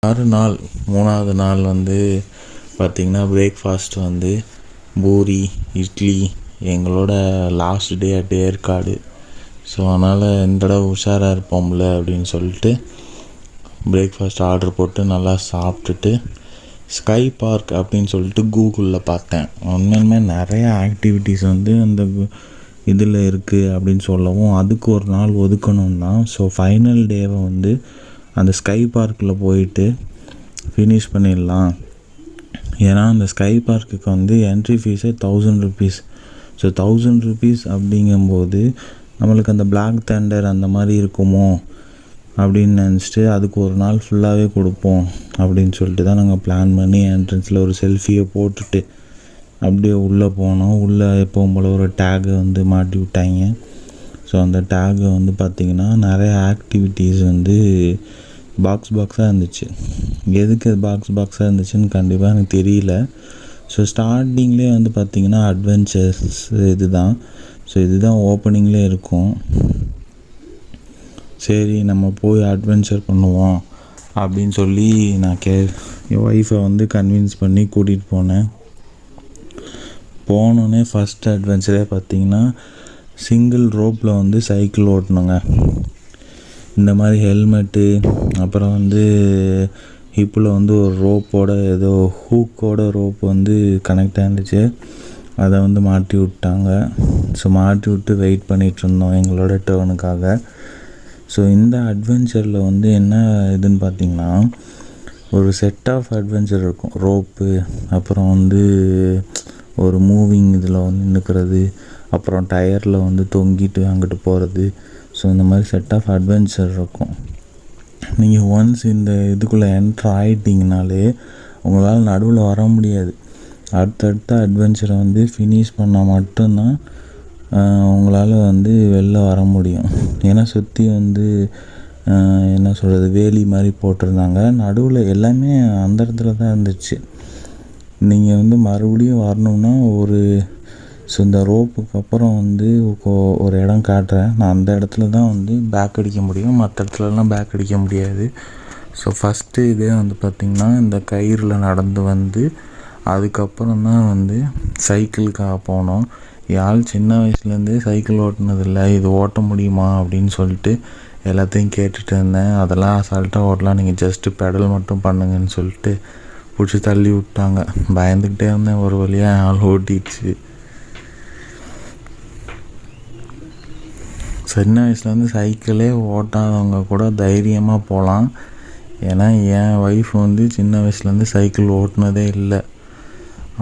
மறுநாள் 3வது நாள் வந்து பார்த்திங்கன்னா பிரேக்ஃபாஸ்ட் வந்து பூரி, இட்லி. எங்களோட last day at Yercaud. So அதனால் இந்த தடவை உஷாராக இருப்போம்ல அப்படின்னு சொல்லிட்டு பிரேக்ஃபாஸ்ட் ஆர்டர் போட்டு நல்லா சாப்பிட்டுட்டு ஸ்கை பார்க் அப்படின்னு சொல்லிட்டு கூகுளில் பார்த்தேன். உண்மையுமே நிறையா ஆக்டிவிட்டீஸ் வந்து அந்த இதில் இருக்குது அப்படின்னு சொல்லவும் அதுக்கு ஒரு நாள் ஒதுக்கணும் தான். ஸோ ஃபைனல் டேவை வந்து அந்த ஸ்கை பார்க்கில் போயிட்டு ஃபினிஷ் பண்ணிடலாம். ஏன்னா அந்த ஸ்கை பார்க்குக்கு வந்து என்ட்ரி ஃபீஸே 1000 rupees. ஸோ 1000 rupees அப்படிங்கும்போது நம்மளுக்கு அந்த பிளாக் தண்டர் அந்த மாதிரி இருக்குமோ அப்படின்னு நினச்சிட்டு அதுக்கு ஒரு நாள் ஃபுல்லாகவே கொடுப்போம் அப்படின்னு சொல்லிட்டு தான் நாங்கள் பிளான் பண்ணி என்ட்ரன்ஸில் ஒரு செல்ஃபியை போட்டுட்டு அப்படியே உள்ளே போனோம். உள்ளே எப்பவும் போல் ஒரு டேகை வந்து மாட்டி விட்டாங்க. ஸோ அந்த டேகை வந்து பார்த்திங்கன்னா நிறைய ஆக்டிவிட்டீஸ் வந்து பாக்ஸாக இருந்துச்சு. எதுக்கு பாக்ஸாக இருந்துச்சுன்னு கண்டிப்பாக எனக்கு தெரியல. ஸோ ஸ்டார்டிங்லேயே வந்து பார்த்திங்கன்னா அட்வென்ச்சர்ஸ் இது தான். ஸோ இதுதான் ஓப்பனிங்லேயே இருக்கும். சரி நம்ம போய் அட்வென்ச்சர் பண்ணுவோம் அப்படின்னு சொல்லி நான் என் ஒய்ஃபை வந்து கன்வின்ஸ் பண்ணி கூட்டிகிட்டு போனோடனே ஃபஸ்ட் அட்வென்ச்சரே பார்த்திங்கன்னா சிங்கிள் ரோப்பில் வந்து சைக்கிள் ஓட்டணுங்க. இந்த மாதிரி ஹெல்மெட்டு, அப்புறம் வந்து ஹிப்பில் வந்து ஒரு ரோப்போட ஏதோ ஹூக்கோட ரோப் வந்து கனெக்ட் ஆகிருந்துச்சு. அதை வந்து மாட்டி விட்டாங்க. ஸோ மாட்டி விட்டு வெயிட் பண்ணிகிட்ருந்தோம் எங்களோட டேர்னுக்காக. ஸோ இந்த அட்வென்ச்சரில் வந்து என்ன இதுன்னு பார்த்திங்கன்னா ஒரு செட் ஆஃப் அட்வென்ச்சர் இருக்கும். ரோப்பு, அப்புறம் வந்து ஒரு மூவிங் இதில் வந்து நிற்கிறது, அப்புறம் டயரில் வந்து தொங்கிட்டு அங்கிட்டு போகிறது. ஸோ இந்த மாதிரி செட் ஆஃப் அட்வென்ச்சர் இருக்கும். நீங்கள் ஒன்ஸ் இந்த இதுக்குள்ளே என்ட்ரு ஆகிட்டிங்கனாலே உங்களால் நடுவில் வர முடியாது. அடுத்தடுத்த அட்வென்ச்சரை வந்து ஃபினிஷ் பண்ணால் மட்டும்தான் உங்களால் வந்து வெளில வர முடியும். ஏன்னா சுற்றி வந்து என்ன சொல்கிறது, வேலி மாதிரி போட்டிருந்தாங்க. நடுவில் எல்லாமே அந்த இடத்துல தான் இருந்துச்சு. நீங்கள் வந்து மறுபடியும் வரணுன்னா ஸோ இந்த ரோப்புக்கு அப்புறம் வந்து ஒரு இடம் காட்டுறேன். நான் அந்த இடத்துல தான் வந்து பேக் அடிக்க முடியும், மற்ற இடத்துலலாம் பேக் அடிக்க முடியாது. ஸோ ஃபஸ்ட்டு இதே வந்து பார்த்திங்கன்னா இந்த கயிறில் நடந்து வந்து அதுக்கப்புறம் தான் வந்து சைக்கிளுக்காக போனோம். யாழ் சின்ன வயசுலேருந்தே சைக்கிள் ஓட்டினதில்லை, இது ஓட்ட முடியுமா அப்படின்னு சொல்லிட்டு எல்லாத்தையும் கேட்டுட்டு இருந்தேன். அதெல்லாம் அசால்ட்டாக ஓட்டலாம், நீங்கள் ஜஸ்ட்டு பெடல் மட்டும் பண்ணுங்கன்னு சொல்லிட்டு பிடிச்சி தள்ளி விட்டாங்க. பயந்துக்கிட்டே இருந்தேன். ஒரு வழியாக ஆள் ஓட்டிடுச்சு. சின்ன வயசுலேருந்து சைக்கிளே ஓட்டாதவங்க கூட தைரியமாக போகலாம். ஏன்னா என் ஒய்ஃப் வந்து சின்ன வயசுலேருந்து சைக்கிள் ஓட்டினதே இல்லை,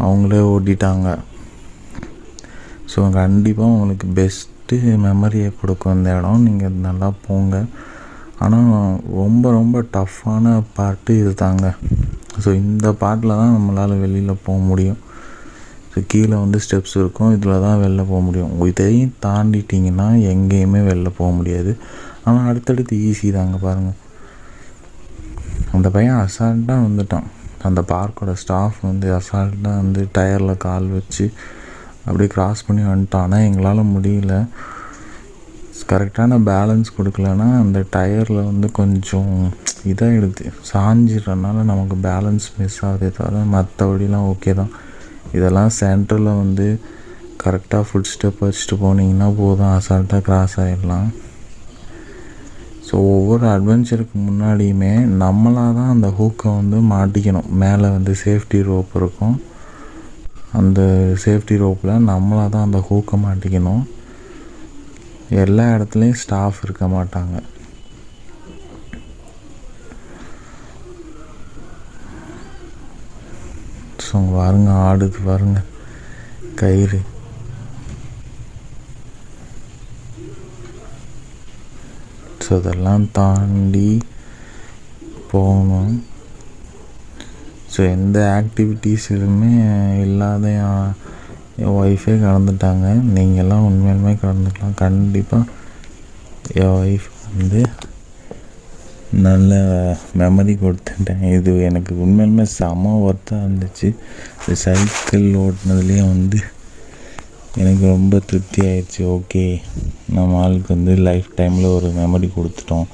அவங்களே ஓட்டிட்டாங்க. ஸோ கண்டிப்பாக உங்களுக்கு பெஸ்ட்டு மெமரியை கொடுக்கும் இந்த இடம். நீங்கள் நல்லா போங்க. ஆனால் ரொம்ப ரொம்ப டஃப்பான பார்ட்டு இது தாங்க. ஸோ இந்த பார்ட்டில் தான் நம்மளால் வெளியில் போக முடியும். ஸோ கீழே வந்து ஸ்டெப்ஸ் இருக்கும், இதில் தான் வெளில போக முடியும். இதையும் தாண்டிட்டிங்கன்னா எங்கேயுமே வெளில போக முடியாது. ஆனால் அடுத்தடுத்து ஈஸி தாங்க. பாருங்கள், அந்த பையன் அசால்ட்டாக வந்துட்டான். அந்த பார்க்கோட ஸ்டாஃப் வந்து அசால்ட்டாக வந்து டயரில் கால் வச்சு அப்படியே க்ராஸ் பண்ணி வந்துட்டான். ஆனால் எங்களால் முடியல. கரெக்டான பேலன்ஸ் கொடுக்கலன்னா அந்த டயரில் வந்து கொஞ்சம் இதாகிடுது, சாஞ்சிடுறதுனால நமக்கு பேலன்ஸ் மிஸ் ஆகுதே தவிர மற்றபடிலாம் ஓகே தான். இதெல்லாம் சென்டரில் வந்து கரெக்டாக ஃபுட் ஸ்டெப் வச்சுட்டு போனீங்கன்னா போதும், அசால்ட்டாக கிராஸ் ஆகிடலாம். ஸோ ஒவ்வொரு அட்வென்ச்சருக்கு முன்னாடியுமே நம்மளாக தான் அந்த ஹூக்கை வந்து மாட்டிக்கணும். மேலே வந்து சேஃப்டி ரோப் இருக்கும், அந்த சேஃப்டி ரோப்பில் நம்மளாக தான் அந்த ஹூக்கை மாட்டிக்கணும். எல்லா இடத்துலையும் ஸ்டாஃப் இருக்க மாட்டாங்க. ஸோ பாருங்க, ஆடுது பாருங்க கயிறு. ஸோ அதெல்லாம் தாண்டி போகணும். ஸோ எந்த ஆக்டிவிட்டீஸுமே இல்லாத என் ஒய்ஃபே கலந்துட்டாங்க. நீங்கள்லாம் உண்மையிலுமே கலந்துக்கலாம். கண்டிப்பாக என் ஒய்ஃப் வந்து நல்ல மெமரி கொடுத்துட்டேன். இது எனக்கு உண்மையிலுமே செம ஒர்த்தாக இருந்துச்சு. இந்த சைக்கிள் ஓட்டினதுலேயும் வந்து எனக்கு ரொம்ப திருப்தி ஆயிடுச்சு. ஓகே, நம்ம ஆளுக்கு வந்து லைஃப் டைமில் ஒரு மெமரி கொடுத்துட்டோம்.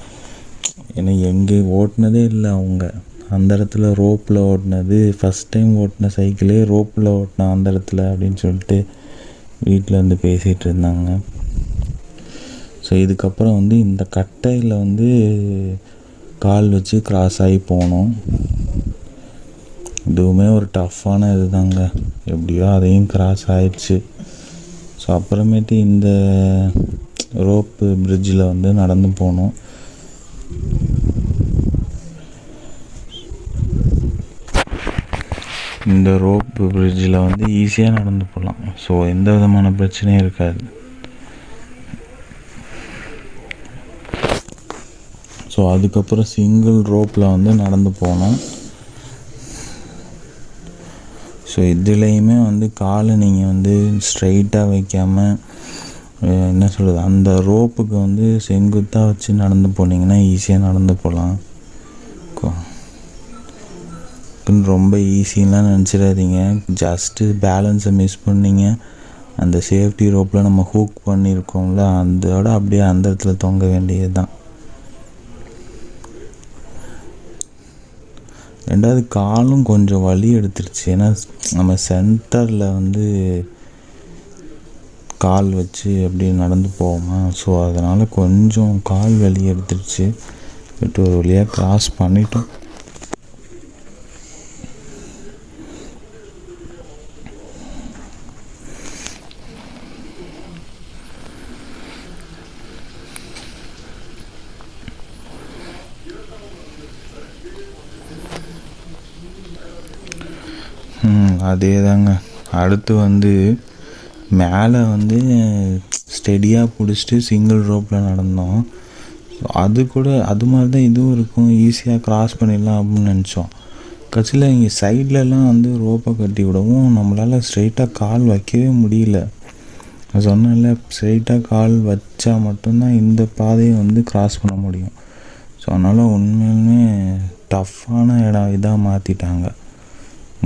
ஏன்னா எங்கே ஓட்டினதே இல்லை அவங்க, அந்த இடத்துல ரோப்பில் ஓட்டினது ஃபஸ்ட் டைம் ஓட்டின சைக்கிளே ரோப்பில் ஓட்டினேன் அந்த இடத்துல அப்படின்னு சொல்லிட்டு வீட்டில் வந்து பேசிகிட்டு இருந்தாங்க. ஸோ இதுக்கப்புறம் வந்து இந்த கட்டையில் வந்து கால் வச்சு கிராஸ் ஆகி போனோம். இதுவுமே ஒரு டஃப்பான இது தாங்க. எப்படியோ அதையும் கிராஸ் ஆயிடுச்சு. ஸோ அப்புறமேட்டு இந்த ரோப்பு பிரிட்ஜில் வந்து நடந்து போனோம். இந்த ரோப்பு பிரிட்ஜில் வந்து ஈஸியாக நடந்து போகலாம். ஸோ எந்த விதமான பிரச்சனையும் இருக்காது. ஸோ அதுக்கப்புறம் சிங்கிள் ரோப்பில் வந்து நடந்து போனோம். ஸோ இதுலேயுமே வந்து காலை நீங்கள் வந்து ஸ்ட்ரைட்டாக வைக்காமல் என்ன சொல்கிறது, அந்த ரோப்புக்கு வந்து செங்குத்தாக வச்சு நடந்து போனீங்கன்னா ஈஸியாக நடந்து போகலாம். ரொம்ப ஈஸின்லாம் நினச்சிடாதீங்க. ஜஸ்ட்டு பேலன்ஸை மிஸ் பண்ணிங்க, அந்த சேஃப்டி ரோப்பில் நம்ம ஹூக் பண்ணியிருக்கோம்ல, அதோட அப்படியே அந்த இடத்துல தொங்க வேண்டியது தான். ரெண்டாவது காலும் கொஞ்சம் வலி எடுத்துருச்சு. ஏன்னா நம்ம சென்டரில் வந்து கால் வச்சு அப்படி நடந்து போவோமா, ஸோ அதனால் கொஞ்சம் கால் வலி எடுத்துருச்சு. பட் ஒரு வழியாக கிராஸ் பண்ணிட்டோம். அதே தாங்க. அடுத்து வந்து மேலே வந்து ஸ்டெடியாக பிடிச்சிட்டு சிங்கிள் ரோப்பில் நடந்தோம். அது கூட அது மாதிரி தான் இதுவும் இருக்கும், ஈஸியாக க்ராஸ் பண்ணிடலாம் அப்படின்னு நினச்சோம். கட்சியில் இங்கே சைட்லலாம் வந்து ரோப்பை கட்டி விடவும் நம்மளால் ஸ்ட்ரெயிட்டாக கால் வைக்கவே முடியல. நான் சொன்னேன்ல, ஸ்ட்ரெயிட்டாக கால் வச்சா மட்டும்தான் இந்த பாதையை வந்து க்ராஸ் பண்ண முடியும். ஸோ அதனால் உண்மையுமே டஃப்பான இதாக மாற்றிட்டாங்க.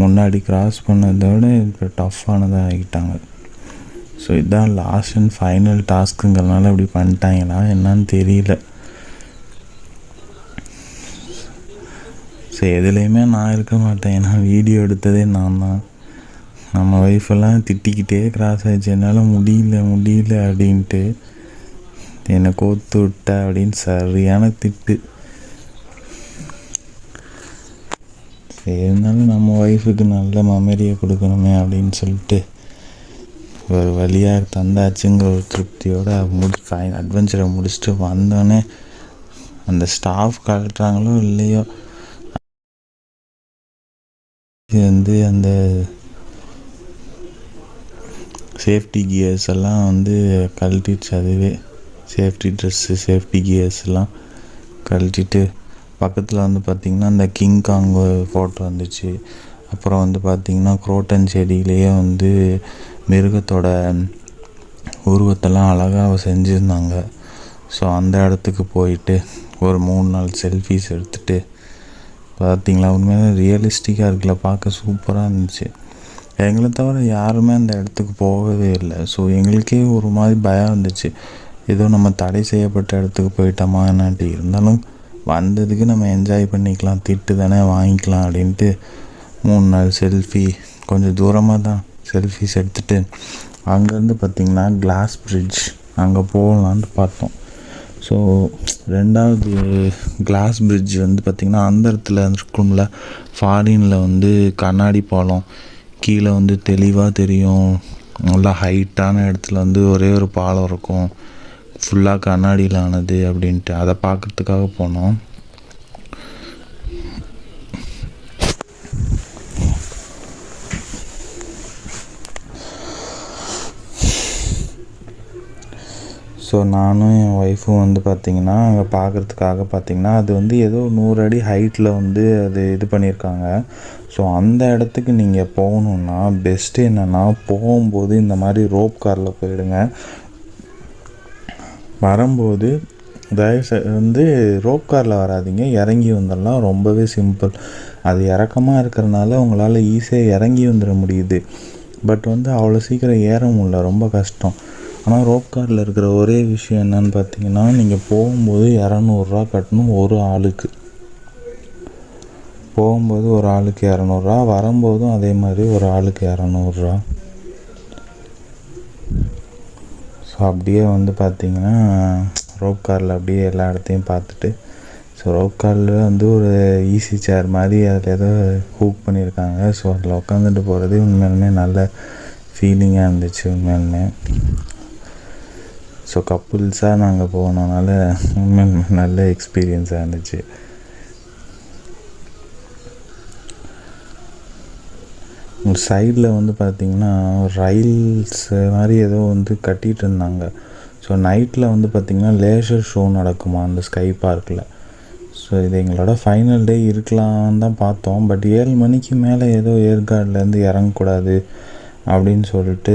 முன்னாடி கிராஸ் பண்ணதை விட இப்போ டஃப்பானதாக ஆகிட்டாங்க. ஸோ இதுதான் லாஸ்ட் அண்ட் ஃபைனல் டாஸ்க்குங்கிறதுனால இப்படி பண்ணிட்டாங்களா என்னான்னு தெரியல. ஸோ எதுலேயுமே நான் இருக்க மாட்டேன், ஏன்னா வீடியோ எடுத்ததே நான் தான். நம்ம ஒய்ஃபெல்லாம் திட்டிக்கிட்டே கிராஸ் ஆகிடுச்சு, என்னால் முடியல அப்படின்ட்டு. என்னை கோத்து விட்ட அப்படின்னு சரியான திட்டு. இருந்தாலும் நம்ம ஒய்ஃபுக்கு நல்ல மெமரியை கொடுக்கணுமே அப்படின்னு சொல்லிட்டு ஒரு வழியாக தந்தாச்சுங்கிற ஒரு திருப்தியோடு அட்வென்ச்சரை முடிச்சுட்டு வந்தோடனே அந்த ஸ்டாஃப் கழட்டுறாங்களோ இல்லையோ, இது வந்து அந்த சேஃப்டி கியர்ஸ் எல்லாம் வந்து கழட்டிடுச்சு. அதுவே சேஃப்டி ட்ரெஸ்ஸு, சேஃப்டி கியர்ஸ் எல்லாம் கழட்டிட்டு பக்கத்தில் வந்து பார்த்திங்கன்னா அந்த கிங்காங் ஃபோட்டோ வந்துச்சு. அப்புறம் வந்து பார்த்திங்கன்னா குரோட்டன் செடியிலேயே வந்து மிருகத்தோட உருவத்தெல்லாம் அழகாக செஞ்சுருந்தாங்க. ஸோ அந்த இடத்துக்கு போயிட்டு ஒரு 3-4 செல்ஃபீஸ் எடுத்துகிட்டு பார்த்திங்களா, உண்மையாக ரியலிஸ்டிக்காக இருக்குல்ல, பார்க்க சூப்பராக இருந்துச்சு. எங்களை தவிர யாருமே அந்த இடத்துக்கு போகவே இல்லை. ஸோ எங்களுக்கே ஒரு மாதிரி பயம் இருந்துச்சு, ஏதோ நம்ம தடை செய்யப்பட்ட இடத்துக்கு போயிட்டோமா என்னாட்டி. இருந்தாலும் வந்ததுக்கு நம்ம என்ஜாய் பண்ணிக்கலாம், திட்டு தானே வாங்கிக்கலாம் அப்படின்ட்டு 3-4 செல்ஃபி, கொஞ்சம் தூரமாக தான் செல்ஃபிஸ் எடுத்துகிட்டு அங்கேருந்து பார்த்திங்கன்னா கிளாஸ் பிரிட்ஜ் அங்கே போகலான்ட்டு பார்த்தோம். ஸோ ரெண்டாவது கிளாஸ் பிரிட்ஜ் வந்து பார்த்திங்கன்னா அந்த இடத்துல இருக்கும்ல, ஃபாரினில் வந்து கண்ணாடி பாலம் கீழே வந்து தெளிவாக தெரியும், நல்லா ஹைட்டான இடத்துல வந்து ஒரே ஒரு பாலம் இருக்கும், ஃபுல்லாக கண்ணாடியில் ஆனது அப்படின்ட்டு அதை பார்க்குறதுக்காக போனோம். ஸோ நானும் என் ஒய்ஃபும் வந்து பார்த்திங்கன்னா அங்கே பார்க்குறதுக்காக பார்த்திங்கன்னா அது வந்து ஏதோ 100 அடி ஹைட்டில் வந்து அது இது பண்ணியிருக்காங்க. ஸோ அந்த இடத்துக்கு நீங்கள் போகணுன்னா பெஸ்ட்டு என்னென்னா, போகும்போது இந்த மாதிரி ரோப் காரில் போயிடுங்க. வரும்போது வந்து ரோப் காரில் வராதிங்க, இறங்கி வந்துடலாம். ரொம்பவே சிம்பிள். அது இறக்கமாக இருக்கிறனால உங்களால் ஈஸியாக இறங்கி வந்துட முடியுது. பட் வந்து அவ்வளோ சீக்கிரம் ஏற முடியல, ரொம்ப கஷ்டம். ஆனால் ரோப் காரில் இருக்கிற ஒரே விஷயம் என்னன்னு பார்த்தீங்கன்னா, நீங்கள் போகும்போது 200 ரூபா கட்டணும் ஒரு ஆளுக்கு. போகும்போது ஒரு ஆளுக்கு 200 வரும்போதும் அதே மாதிரி ஒரு ஆளுக்கு 200. ஸோ அப்படியே வந்து பார்த்திங்கன்னா ரோப் காரில் அப்படியே எல்லா இடத்தையும் பார்த்துட்டு, ஸோ ரோப் காரில் வந்து ஒரு ஈஸி சேர் மாதிரி அதில் ஏதோ ஹூக் பண்ணியிருக்காங்க. ஸோ அதில் உட்காந்துட்டு போகிறது உண்மையிலுமே நல்ல ஃபீலிங்காக இருந்துச்சு உண்மையிலுமே. ஸோ கப்புள்ஸாக நாங்கள் போனதுனால உண்மையிலுமே நல்ல எக்ஸ்பீரியன்ஸாக இருந்துச்சு. சைடில் வந்து பார்த்திங்கன்னா ரயில்ஸ் மாதிரி ஏதோ வந்து கட்டிகிட்டு இருந்தாங்க. ஸோ நைட்டில் வந்து பார்த்திங்கன்னா லேசர் ஷோ நடக்குமா அந்த ஸ்கை பார்க்கில். ஸோ இது எங்களோட ஃபைனல் டே இருக்கலான்னு தான் பார்த்தோம். பட் 7 மணிக்கு மேலே ஏதோ ஏற்காடுலேருந்து இறங்கக்கூடாது அப்படின்னு சொல்லிட்டு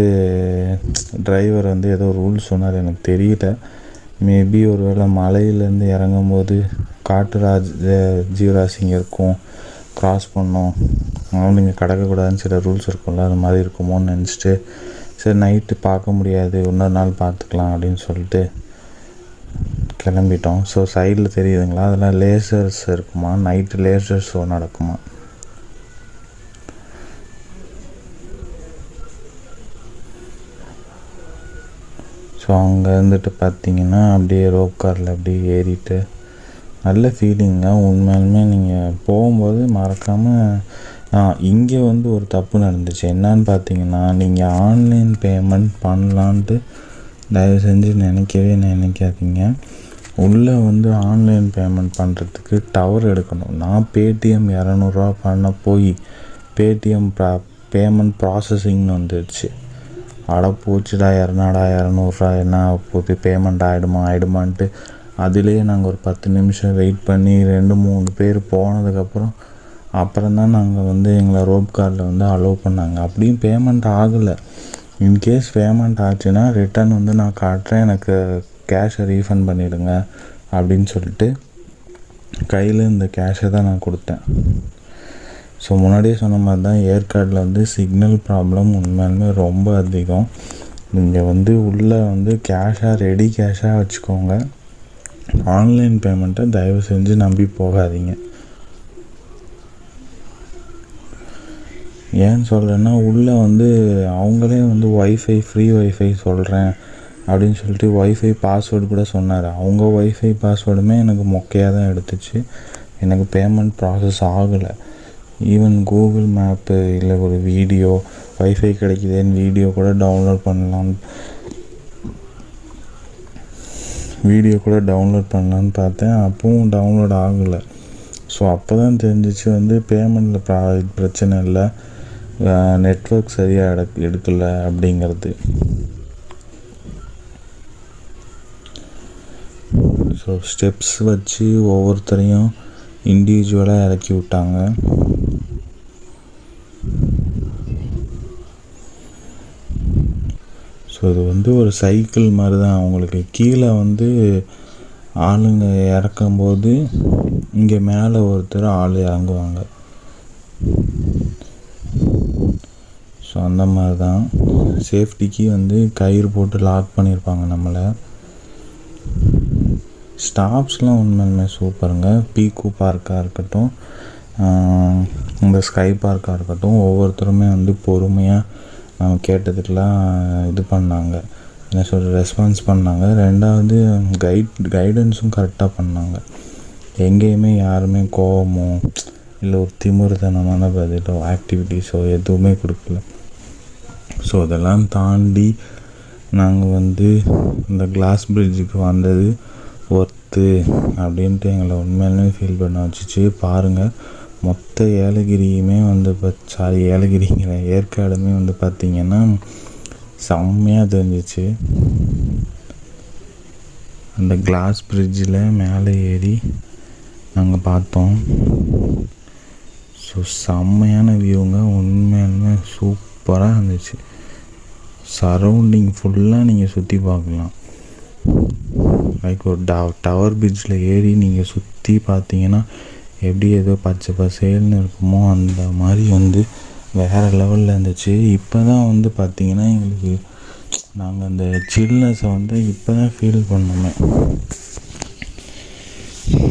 டிரைவர் வந்து ஏதோ ரூல்ஸ் சொன்னார். எனக்கு தெரியல, மேபி ஒரு வேளை மலையிலேருந்து இறங்கும்போது காட்டு ஜீவராசிங்க இருக்கும், க்ராஸ் பண்ணோம், அதனால் நீங்கள் கடக்கக்கூடாதுன்னு சில ரூல்ஸ் இருக்கும்ல, அது மாதிரி இருக்குமோன்னு நினச்சிட்டு சரி நைட்டு பார்க்க முடியாது இன்னொரு நாள் பார்த்துக்கலாம் அப்படின்னு சொல்லிட்டு கிளம்பிட்டோம். ஸோ சைடில் தெரியுதுங்களா, அதெல்லாம் லேசர்ஸ் இருக்குமா, நைட்டு லேசர் ஷோ நடக்குமா. ஸோ அங்கே இருந்துட்டு பார்த்திங்கன்னா அப்படியே ரோப் காரில் அப்படியே ஏறிட்டு நல்ல ஃபீலிங்க உண்மையாலுமே. நீங்கள் போகும்போது மறக்காமல் இங்கே வந்து ஒரு தப்பு நடந்துச்சு. என்னான்னு பார்த்தீங்கன்னா, நீங்கள் ஆன்லைன் பேமெண்ட் பண்ணலான்ட்டு தயவு செஞ்சு நினைக்காதீங்க. உள்ளே வந்து ஆன்லைன் பேமெண்ட் பண்ணுறதுக்கு டவர் எடுக்கணும். நான் பேடிஎம் 200 பண்ண போய் பேடிஎம் பேமெண்ட் ப்ராசஸிங்னு வந்துடுச்சு. போச்சுடா 200 என்ன போது, பேமெண்ட் ஆகிடுமான்ட்டு அதிலே நாங்கள் ஒரு 10 நிமிஷம் வெயிட் பண்ணி 2-3 பேர் அப்புறம் தான் நாங்கள் வந்து எங்களை ரோப் காரில் வந்து அலோவ் பண்ணாங்க. அப்படியும் பேமெண்ட் ஆகலை. இன்கேஸ் பேமெண்ட் ஆச்சுன்னா ரிட்டன் வந்து நான் காட்டுறேன், எனக்கு கேஷை ரீஃபண்ட் பண்ணிவிடுங்க அப்படின்னு சொல்லிட்டு கையில் இந்த கேஷை தான் நான் கொடுத்தேன். ஸோ முன்னாடியே சொன்ன மாதிரி தான் ஏற்காடில் வந்து சிக்னல் ப்ராப்ளம் உண்மையாலுமே ரொம்ப அதிகம். நீங்கள் வந்து உள்ளே வந்து ரெடி கேஷாக வச்சுக்கோங்க. ஆன்லைன் பேமெண்ட்டை தயவு செஞ்சு நம்பி போகாதீங்க. ஏன்னு சொல்கிறேன்னா, உள்ளே வந்து அவங்களே வந்து ஃப்ரீ ஒய்ஃபை சொல்கிறேன் அப்படின்னு சொல்லிட்டு ஒய்ஃபை பாஸ்வேர்டு கூட சொன்னார். அவங்க ஒய்ஃபை பாஸ்வேர்டுமே எனக்கு மொக்கையாக தான் எடுத்துச்சு. எனக்கு பேமெண்ட் ப்ராசஸ் ஆகலை. ஈவன் கூகுள் மேப்பு இல்லை ஒரு வீடியோ ஒய்ஃபை கிடைக்குதேன்னு வீடியோ கூட டவுன்லோட் பண்ணலான்னு பார்த்தேன். அப்பவும் டவுன்லோட் ஆகலை. ஸோ அப்போ தான் தெரிஞ்சிச்சு வந்து பேமெண்ட்டில் பிரச்சனை இல்லை, நெட்வொர்க் சரியாக எடுக்கலை அப்படிங்கிறது. ஸோ ஸ்டெப்ஸ் வச்சு ஒவ்வொருத்தரையும் இண்டிவிஜுவலாக இறக்கி விட்டாங்க. ஸோ இது வந்து ஒரு சைக்கிள் மாதிரி தான். அவங்களுக்கு கீழே வந்து ஆளுங்க இறக்கும்போது இங்கே மேலே ஒருத்தர் ஆள் இறங்குவாங்க. ஸோ அந்த மாதிரி தான் சேஃப்டிக்கு வந்து கயிறு போட்டு லாக் பண்ணியிருப்பாங்க நம்மளை. ஸ்டாப்ஸ்லாம் உண்மையுமே சூப்பருங்க. பீக்கு பார்க்காக இருக்கட்டும், இந்த ஸ்கை பார்க்காக இருக்கட்டும், ஒவ்வொருத்தருமே வந்து பொறுமையாக நம்ம கேட்டதுக்கெலாம் இது பண்ணாங்க, என்ன ரெஸ்பான்ஸ் பண்ணாங்க. ரெண்டாவது கைடன்ஸும் கரெக்டாக பண்ணாங்க. எங்கேயுமே யாருமே கோவமோ இல்லை ஒரு திமிர்த்தனமான பதிலோ ஆக்டிவிட்டீஸோ எதுவுமே கொடுக்கல. ஸோ அதெல்லாம் தாண்டி நாங்கள் வந்து இந்த கிளாஸ் பிரிட்ஜுக்கு வந்தது ஒர்த்து அப்படின்ட்டு எங்களை உண்மையிலுமே ஃபீல் பண்ண வச்சிச்சு. பாருங்கள், மொத்த ஏலகிரியுமே வந்து ஏற்காடுமே வந்து பார்த்திங்கன்னா செம்மையாக தெரிஞ்சிச்சு. அந்த கிளாஸ் பிரிட்ஜில் மேலே ஏறி நாங்கள் பார்த்தோம். ஸோ செம்மையான வியூங்க, உண்மையாலுமே சூப்பராக இருந்துச்சு. சரௌண்டிங் ஃபுல்லாக நீங்கள் சுற்றி பார்க்கலாம். லைக் ஒரு டவர் பிரிட்ஜில் ஏறி நீங்கள் சுற்றி பார்த்தீங்கன்னா எப்படி ஏதோ பச்சை பசேல்னு இருக்குமோ அந்த மாதிரி வந்து வேறு லெவலில் இருந்துச்சு. இப்போ தான் வந்து பார்த்திங்கன்னா எங்களுக்கு நாங்கள் அந்த சில்னஸை வந்து இப்போ தான் ஃபீல் பண்ணோமே.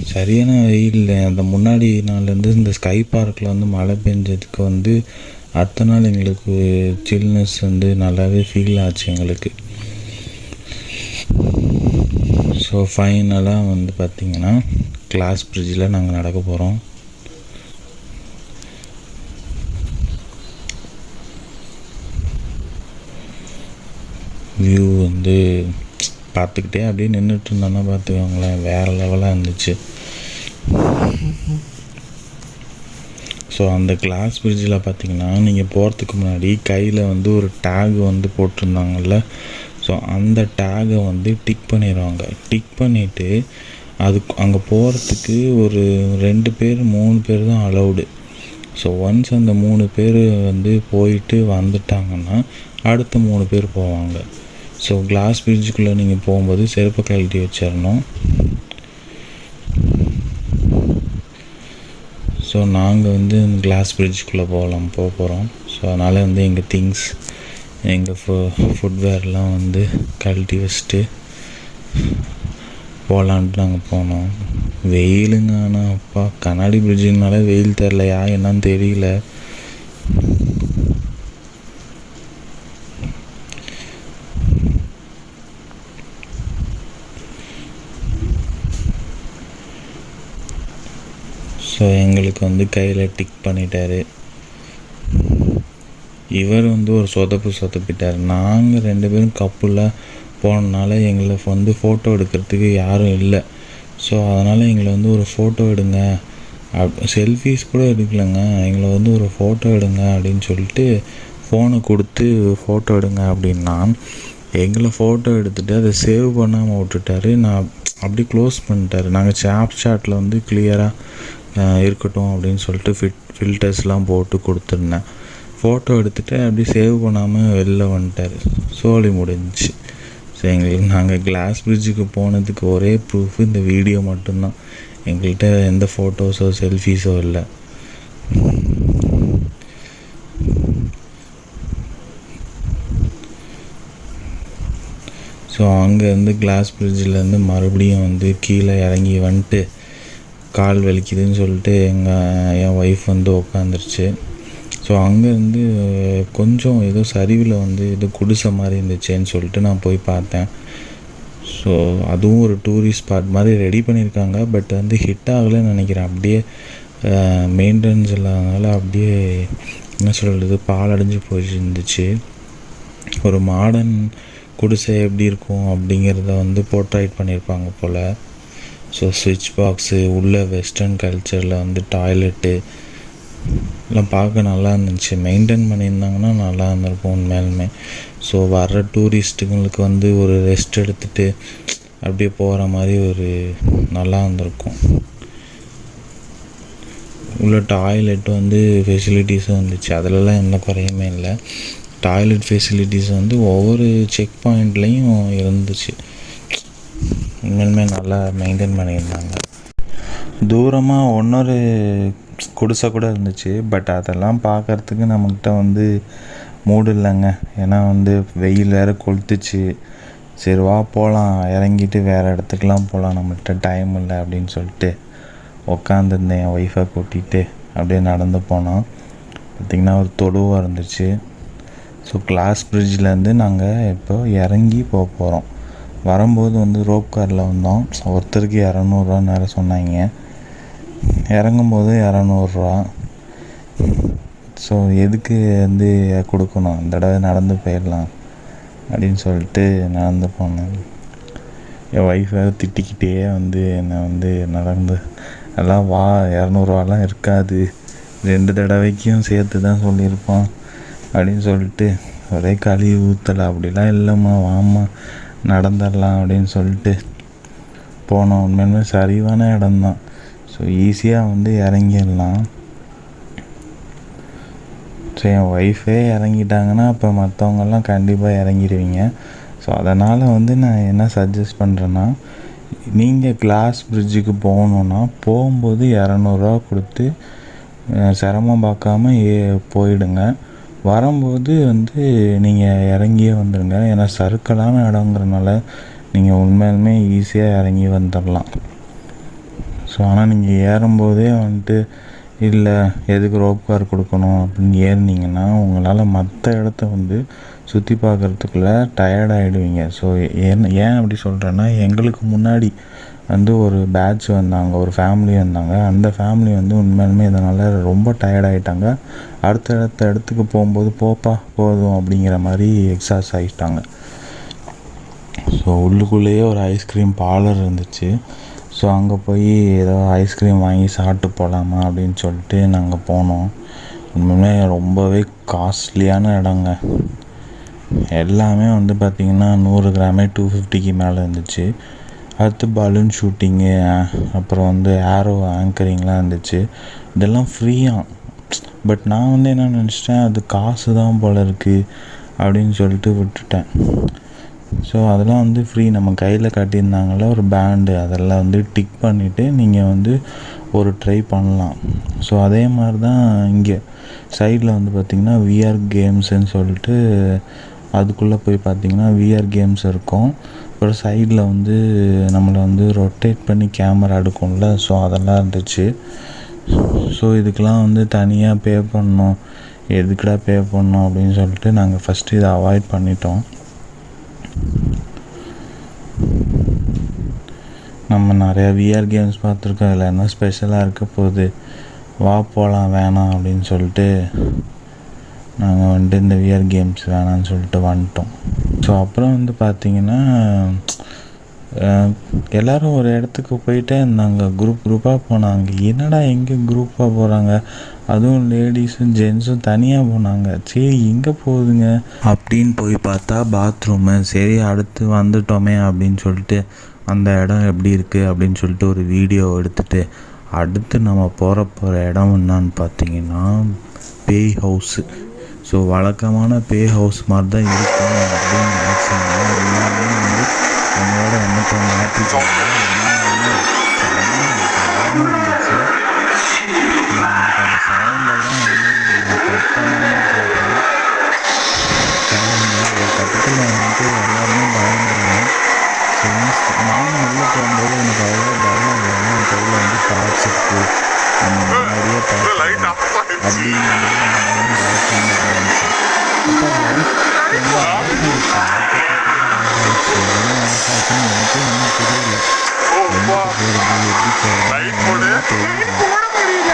ஸோ சரியான வெயில். அந்த முன்னாடி நாள்லேருந்து இந்த ஸ்கை பார்க்கில் வந்து மழை பெஞ்சதுக்கு வந்து அடுத்த நாள் எங்களுக்கு சில்னஸ் வந்து நல்லாவே ஃபீல் ஆச்சு எங்களுக்கு. ஸோ ஃபைனலாக வந்து பார்த்திங்கன்னா கிளாஸ் பிரிட்ஜில் நாங்கள் நடக்க போகிறோம். வியூ வந்து பார்த்துக்கிட்டே அப்படியே நின்றுட்டு இருந்தோன்னா பார்த்துக்கோங்களேன், வேறு லெவலாக இருந்துச்சு. ஸோ அந்த கிளாஸ் பிரிட்ஜில் பார்த்திங்கன்னா நீங்கள் போகிறதுக்கு முன்னாடி கையில் வந்து ஒரு டேக் வந்து போட்டிருந்தாங்கல்ல, ஸோ அந்த டேகை வந்து டிக் பண்ணிடுவாங்க. டிக் பண்ணிவிட்டு அதுக்கு அங்கே போகிறதுக்கு ஒரு 2 பேர் 3 பேர் தான் அலௌடு. ஸோ ஒன்ஸ் அந்த 3 பேர் வந்து போயிட்டு வந்துட்டாங்கன்னா அடுத்த 3 பேர் போவாங்க. ஸோ கிளாஸ் பிரிட்ஜுக்குள்ளே நீங்கள் போகும்போது செருப்பை கழட்டி வச்சிடணும். ஸோ நாங்கள் வந்து கிளாஸ் பிரிட்ஜுக்குள்ளே போக போகிறோம். ஸோ அதனால் வந்து எங்கள் திங்ஸ், எங்கள் ஃபுட்வேர்லாம் வந்து கழட்டி வச்சுட்டு போகலான்ட்டு நாங்கள் போனோம். வெயிலுங்க, ஆனால் அப்பா கண்ணாடி பிரிட்ஜுனால வெயில் தெரிலையா என்னன்னு தெரியல. ஸோ எங்களுக்கு வந்து கையில் டிக் பண்ணிட்டார். இவர் வந்து ஒரு சொதப்பிட்டார். நாங்கள் 2 பேரும் கப்புலாக போனதுனால எங்களை வந்து ஃபோட்டோ எடுக்கிறதுக்கு யாரும் இல்லை. ஸோ அதனால் எங்களை வந்து ஒரு ஃபோட்டோ எடுங்க, செல்ஃபீஸ் கூட எடுக்கலைங்க, எங்களை வந்து ஒரு ஃபோட்டோ எடுங்க அப்படின்னு சொல்லிட்டு ஃபோனை கொடுத்து ஃபோட்டோ எடுங்க அப்படின்னா எங்களை ஃபோட்டோ எடுத்துகிட்டு அதை சேவ் பண்ணாமல் விட்டுட்டாரு. நான் அப்படி க்ளோஸ் பண்ணிட்டார். நாங்கள் ஸ்னாப்சாட்டில் வந்து கிளியராக இருக்கட்டும் அப்படின்னு சொல்லிட்டு ஃபில்டர்ஸ்லாம் போட்டு கொடுத்துருந்தேன். ஃபோட்டோ எடுத்துகிட்டு அப்படி சேவ் பண்ணாமல் வெளில வந்துட்டார். சோலி முடிஞ்சிச்சு. ஸோ எங்களுக்கு நாங்கள் கிளாஸ் பிரிட்ஜுக்கு போனதுக்கு ஒரே ப்ரூஃப் இந்த வீடியோ மட்டும்தான். எங்கள்கிட்ட எந்த ஃபோட்டோஸோ செல்ஃபீஸோ இல்லை. ஸோ அங்கேருந்து கிளாஸ் பிரிட்ஜிலேருந்து மறுபடியும் வந்து கீழே இறங்கி வந்துட்டு கால் வலிக்குதுன்னு சொல்லிட்டு என் ஒய்ஃப் வந்து உட்காந்துருச்சு. ஸோ அங்கேருந்து கொஞ்சம் ஏதோ சரிவில் வந்து ஏதோ குடிசை மாதிரி இருந்துச்சேன்னு சொல்லிட்டு நான் போய் பார்த்தேன். ஸோ அதுவும் ஒரு டூரிஸ்ட் ஸ்பாட் மாதிரி ரெடி பண்ணியிருக்காங்க. பட் வந்து ஹிட் ஆகலைன்னு நினைக்கிறேன். அப்படியே மெயின்டெனன்ஸ் இல்லாதனால அப்படியே என்ன சொல்கிறது பாலடைஞ்சு போயிருந்துச்சு. ஒரு மாடர்ன் குடிசை எப்படி இருக்கும் அப்படிங்கிறத வந்து போர்ட்ரைட் பண்ணியிருப்பாங்க போல். ஸோ ஸ்விட்ச் பாக்ஸு, உள்ள வெஸ்டர்ன் கல்ச்சரில் வந்து டாய்லெட்டு எல்லாம் பார்க்க நல்லா இருந்துச்சு. மெயின்டைன் பண்ணியிருந்தாங்கன்னா நல்லா இருந்திருக்கும் உண்மையாலுமே. ஸோ வர்ற டூரிஸ்ட்டுங்களுக்கு வந்து ஒரு ரெஸ்ட் எடுத்துகிட்டு அப்படியே போகிற மாதிரி ஒரு நல்லா இருந்திருக்கும். உள்ள டாய்லெட் வந்து ஃபெசிலிட்டிஸும் இருந்துச்சு. அதிலலாம் எந்த குறையுமே இல்லை. டாய்லெட் ஃபெசிலிட்டிஸ் வந்து ஒவ்வொரு செக் பாயிண்ட்லேயும் இருந்துச்சு. உண்மையிலுமே நல்லா மெயின்டைன் பண்ணியிருந்தாங்க. தூரமாக இன்னொரு குடிசை கூட இருந்துச்சு. பட் அதெல்லாம் பார்க்குறதுக்கு நம்மக்கிட்ட வந்து மூடு இல்லைங்க. ஏன்னா வந்து வெயில் வேறு கொளுத்துச்சு. சரி வா போகலாம், இறங்கிட்டு வேறு இடத்துக்குலாம் போகலாம், நம்மகிட்ட டைம் இல்லை அப்படின்னு சொல்லிட்டு உட்காந்துருந்தேன். என் ஒய்ஃபை கூட்டிகிட்டு அப்படியே நடந்து போனோம். பார்த்திங்கன்னா ஒரு தொடுவாக இருந்துச்சு. ஸோ கிளாஸ் பிரிட்ஜிலேருந்து நாங்கள் இப்போ இறங்கி போக போகிறோம். வரும்போது வந்து ரோப் காரில் வந்தோம். ஒருத்தருக்கு 200 நேரம் சொன்னாங்க. இறங்கும்போது 200. ஸோ எதுக்கு வந்து கொடுக்கணும், இந்த தடவை நடந்து போயிடலாம் அப்படின்னு சொல்லிட்டு நடந்து போனேன். என் ஒய்ஃபை திட்டிக்கிட்டே வந்து என்னை வந்து நடந்து எல்லாம் வா 200 இருக்காது, 2 தடவைக்கும் சேர்த்து தான் சொல்லியிருப்பான் அப்படின்னு சொல்லிட்டு ஒரே கழுவி ஊற்றலை. அப்படிலாம் இல்லைம்மா வாம்மா நடந்துடலாம் அப்படின்னு சொல்லிட்டு போனோம். உண்மையுமே சரிவான இடம்தான். ஸோ ஈஸியாக வந்து இறங்கிடலாம். ஸோ என் ஒய்ஃபே இறங்கிட்டாங்கன்னா அப்போ மற்றவங்கெல்லாம் கண்டிப்பாக இறங்கிடுவீங்க. ஸோ அதனால் வந்து நான் என்ன சஜஸ்ட் பண்ணுறேன்னா, நீங்கள் கிளாஸ் பிரிட்ஜுக்கு போகணுன்னா போகும்போது 200 கொடுத்து சிரமம் பார்க்காம போயிடுங்க. வரும்போது வந்து நீங்கள் இறங்கியே வந்துடுங்க. ஏன்னா சறுக்கலான இடங்கிறனால நீங்கள் உண்மையிலுமே ஈஸியாக இறங்கி வந்துடலாம். ஸோ ஆனால் நீங்கள் ஏறும்போதே வந்துட்டு இல்லை எதுக்கு ரோப் கார் கொடுக்கணும் அப்படின்னு ஏறினீங்கன்னா உங்களால் மற்ற இடத்த வந்து சுற்றி பார்க்குறதுக்குள்ளே டயர்டாகிடுவீங்க. ஸோ ஏன் அப்படி சொல்கிறேன்னா, எங்களுக்கு முன்னாடி வந்து ஒரு பேட்ச் வந்தாங்க, ஒரு ஃபேமிலி வந்தாங்க. அந்த ஃபேமிலி வந்து உண்மையாலுமே இதனால் ரொம்ப டயர்டாகிட்டாங்க. அடுத்த இடத்துக்கு போகும்போது போதும் அப்படிங்கிற மாதிரி எக்ஸாஸ் ஆகிட்டாங்க. ஸோ உள்ளுக்குள்ளேயே ஒரு ஐஸ்கிரீம் பார்லர் இருந்துச்சு. ஸோ அங்கே போய் ஏதோ ஐஸ்கிரீம் வாங்கி சாப்பிட்டு போகலாமா அப்படின்னு சொல்லிட்டு நாங்கள் போனோம். உண்மையுமே ரொம்பவே காஸ்ட்லியான இடங்க. எல்லாமே வந்து பார்த்திங்கன்னா 100 கிராமே 250க்கு மேலே இருந்துச்சு. அடுத்து பலூன் ஷூட்டிங்கு, அப்புறம் வந்து ஏரோ ஆங்கரிங்லாம் இருந்துச்சு. இதெல்லாம் ஃப்ரீயாக. பட் நான் வந்து என்ன நினச்சிட்டேன், அது காசு தான் போல் இருக்குது அப்படின்னு சொல்லிட்டு விட்டுட்டேன். ஸோ அதெல்லாம் வந்து ஃப்ரீ. நம்ம கையில் காட்டியிருந்தாங்கள ஒரு பேண்டு, அதெல்லாம் வந்து டிக் பண்ணிவிட்டு நீங்கள் வந்து ஒரு ட்ரை பண்ணலாம். ஸோ அதே மாதிரி தான் இங்கே சைடில் வந்து பார்த்திங்கன்னா விஆர் கேம்ஸுன்னு சொல்லிட்டு அதுக்குள்ளே போய் பார்த்திங்கன்னா விஆர் கேம்ஸ் இருக்கும். அப்புறம் சைடில் வந்து நம்மளை வந்து ரொட்டேட் பண்ணி கேமரா எடுக்கும்ல, ஸோ அதெல்லாம் இருந்துச்சு. ஸோ இதுக்கெலாம் வந்து தனியாக பே பண்ணணும், எதுக்குடா பே பண்ணணும் அப்படின்னு சொல்லிட்டு நாங்கள் ஃபஸ்ட்டு இதை அவாய்ட் பண்ணிட்டோம். நம்ம நிறையா விஆர் கேம்ஸ் பார்த்துருக்கோம், இல்லை என்ன ஸ்பெஷலாக இருக்க போகுது, வா போகலாம் வேணாம் அப்படின்னு சொல்லிட்டு நாங்கள் வந்துட்டு இந்த விஆர் கேம்ஸ் வேணான்னு சொல்லிட்டு வந்துட்டோம். ஸோ அப்புறம் வந்து பார்த்திங்கன்னா எல்லோரும் ஒரு இடத்துக்கு போயிட்டே இருந்தாங்க, குரூப்பாக போனாங்க. என்னடா எங்கே குரூப்பாக போகிறாங்க, அதுவும் லேடிஸும் ஜென்ஸும் தனியாக போனாங்க. சரி எங்கே போகுதுங்க அப்படின்னு போய் பார்த்தா பாத்ரூமு. சரி அடுத்து வந்துட்டோமே அப்படின்னு சொல்லிட்டு அந்த இடம் எப்படி இருக்குது அப்படின்னு சொல்லிட்டு ஒரு வீடியோ எடுத்துகிட்டு அடுத்து நம்ம போகிற இடம் என்னான்னு பார்த்தீங்கன்னா பேய் ஹவுஸு. ஸோ வழக்கமான பேய் ஹவுஸ் மாதிரி தான் இருக்கும் அப்படின்னு நினச்சாங்க. எல்லாமே வந்து அவங்களோட எண்ணத்தை மாற்றிட்டாங்க. அந்த சவுண்டெல்லாம் வந்து ஒரு கட்டத்தில் வந்து எல்லாருமே பயந்துருங்க. நானும் உள்ளே போகும்போது எனக்கு அவ்வளோ பயம் இல்லை. என் கையில் வந்து காய்ச்சிருக்கு, நம்ம முன்னாடியே பார்க்கலாம் அப்படின்னு இருந்துச்சு. அப்போ லைஃப் ரொம்ப ஆகிடுச்சு. எனக்கு ஒன்றும் தெரியல, எங்கே போகிறது எப்படி போகிறது தெரியல.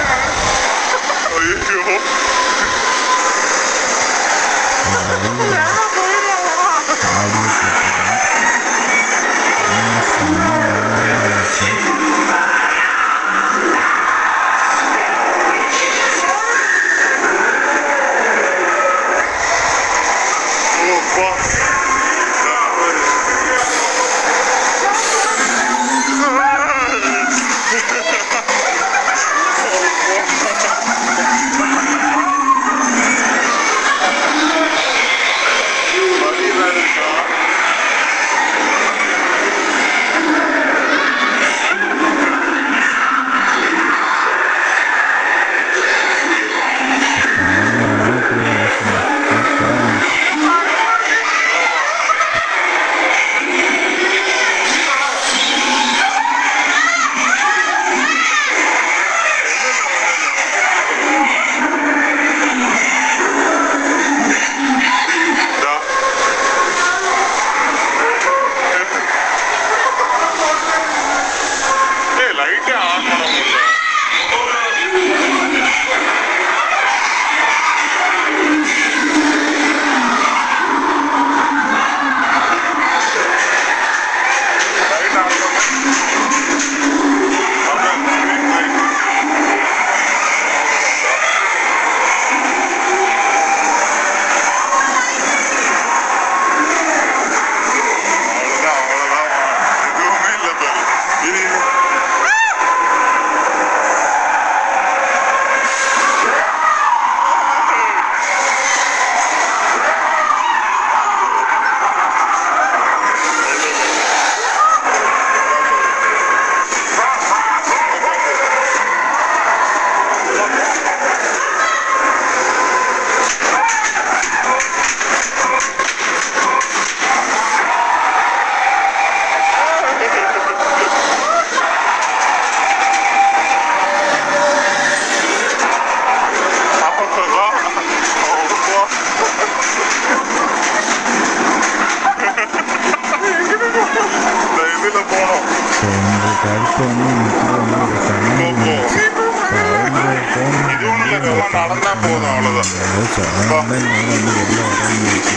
இப்போ வந்து எங்கள் வந்து ஒரு ஃபேமிலி இருந்துச்சு. ஸோ அவங்க நடந்தா போதும், அவ்வளோதான். ஸோ அதனால என்னால் வந்து வெளில வர முடிஞ்சிச்சு.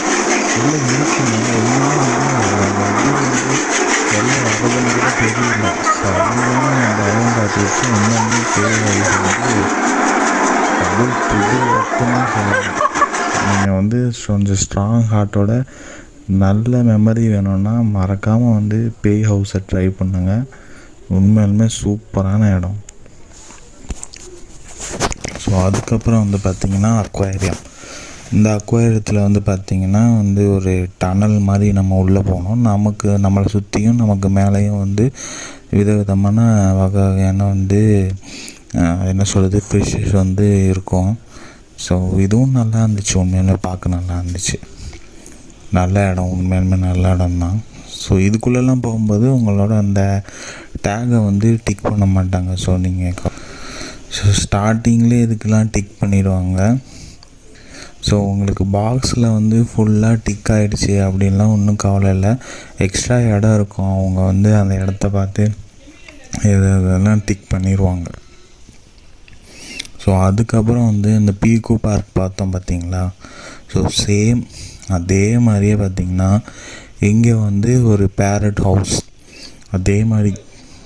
வெளில இருக்குங்க எல்லாமே வந்து வெளில வர்றதுன்னு கூட தெரியல. ஸோ அதனால அந்த அரௌண்ட் ஆட்டிடுச்சு. உண்மையுமே பேய் ஹவுஸ் வந்து டபுள் ட்ரிபிள் ஒர்த்துன்னு சொல்லலாம். நீங்கள் வந்து கொஞ்சம் ஸ்ட்ராங் ஹார்ட்டோட நல்ல மெமரி வேணும்னா மறக்காமல் வந்து பேய் ஹவுஸை ட்ரை பண்ணுங்கள். உண்மையாலுமே சூப்பரான இடம். ஸோ அதுக்கப்புறம் வந்து பார்த்திங்கன்னா அக்வேரியம். இந்த அக்வேரியத்தில் வந்து பார்த்திங்கன்னா வந்து ஒரு டனல் மாதிரி நம்ம உள்ளே போனோம். நம்மளை சுற்றியும் நமக்கு மேலேயும் வந்து விதவிதமான வகையான வந்து என்ன சொல்கிறது ஃபிஷ்ஷஸ் வந்து இருக்கும். ஸோ இதுவும் நல்லா இருந்துச்சு. உண்மையிலுமே பார்க்க நல்லா இருந்துச்சு. நல்ல இடம், உண்மையாலுமே நல்ல இடம் தான். ஸோ இதுக்குள்ளெல்லாம் போகும்போது உங்களோட அந்த டேகை வந்து டிக் பண்ண மாட்டாங்க. ஸோ நீங்கள் ஸ்டார்டிங்லேயே இதுக்கெல்லாம் டிக் பண்ணிடுவாங்க. ஸோ உங்களுக்கு பாக்ஸில் வந்து ஃபுல்லாக டிக் ஆகிடுச்சி அப்படின்லாம் ஒன்றும் கவலை இல்லை. எக்ஸ்ட்ரா இடம் இருக்கும். அவங்க வந்து அந்த இடத்த பார்த்து இதெல்லாம் டிக் பண்ணிடுவாங்க. ஸோ அதுக்கப்புறம் வந்து இந்த பீகோ பார்க் பார்த்தோம் பார்த்திங்களா. ஸோ சேம் அதே மாதிரியே பார்த்திங்கன்னா இங்கே வந்து ஒரு பேரட் ஹவுஸ், அதே மாதிரி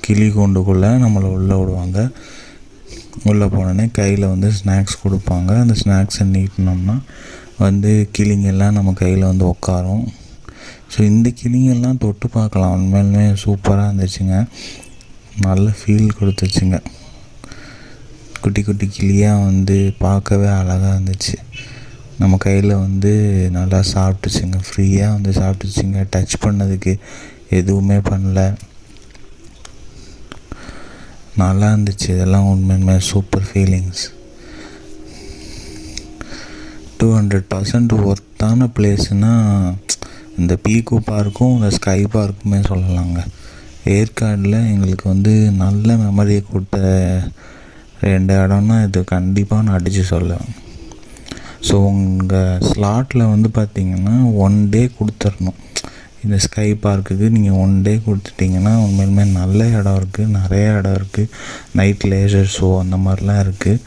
கிளி கூண்டுக்குள்ளே நம்மளை உள்ளே விடுவாங்க. உள்ளே போனோடனே கையில் வந்து ஸ்நாக்ஸ் கொடுப்பாங்க. அந்த ஸ்நாக்ஸை நீட்டினோம்னா வந்து கிளிங்கெல்லாம் நம்ம கையில் வந்து உட்காரும். ஸோ இந்த கிளிங்கெல்லாம் தொட்டு பார்க்கலாம். உண்மையிலுமே சூப்பராக இருந்துச்சுங்க. நல்ல ஃபீல் கொடுத்துச்சுங்க. குட்டி குட்டி கிளியாக வந்து பார்க்கவே அழகாக இருந்துச்சு. நம்ம கையில் வந்து நல்லா சாப்பிட்டுச்சுங்க. ஃப்ரீயாக வந்து சாப்பிட்டுச்சுங்க. டச் பண்ணதுக்கு எதுவுமே பண்ணல. நல்லா இருந்துச்சு. இதெல்லாம் உண்மையுமே சூப்பர் ஃபீலிங்ஸ். 200% ஒர்த்தான பிளேஸ்னால் இந்த பீகோ பார்க்கும் இந்த ஸ்கை பார்க்குமே சொல்லலாங்க. ஏற்காடில் எங்களுக்கு வந்து நல்ல மெமரியை கொடுத்த 2 இடம்னா இது கண்டிப்பாக நான் அடித்து சொல்லுவேன். ஸோ உங்கள் ஸ்லாட்டில் வந்து பார்த்திங்கன்னா 1 டே கொடுத்துடணும். இந்த ஸ்கை பார்க்குக்கு நீங்கள் 1 டே கொடுத்துட்டிங்கன்னா உண்மையிலுமே நல்ல இடம் இருக்குது, நிறைய இடம் இருக்குது. நைட் லேசர் ஷோ அந்த மாதிரிலாம் இருக்குது.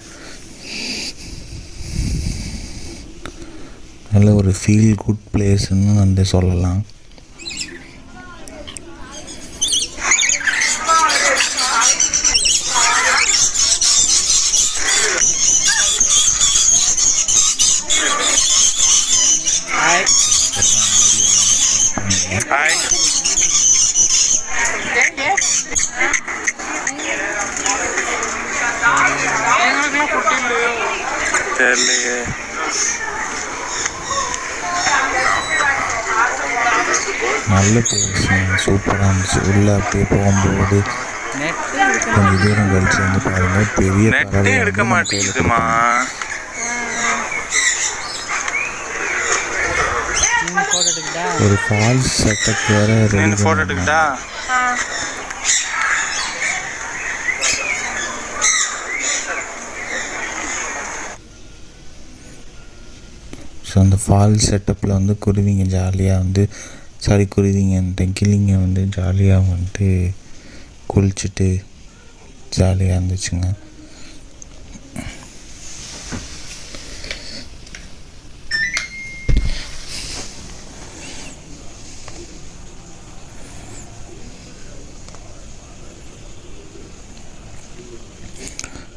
நல்ல ஒரு ஃபீல் குட் பிளேஸ்ன்னு வந்து சொல்லலாம். நல்ல பிளேஸ், சூப்பராக இருந்துச்சு. உள்ளே அப்படியே போகும்போது கொஞ்சம் தூரம் கழிச்சு வந்து பாருங்கள் பெரிய பறவை எடுக்க மாட்டேங்குதுமா. ஒரு ஃபால்ஸ் செட்டப் வேறு ரெடி போட்டுக்கிட்டா. ஸோ அந்த ஃபால்ஸ் செட்டப்பில் வந்து குருவிங்க ஜாலியாக வந்து குருவிங்க கிளிங்க வந்து ஜாலியாக வந்துட்டு குளிச்சுட்டு ஜாலியாக இருந்துச்சுங்க.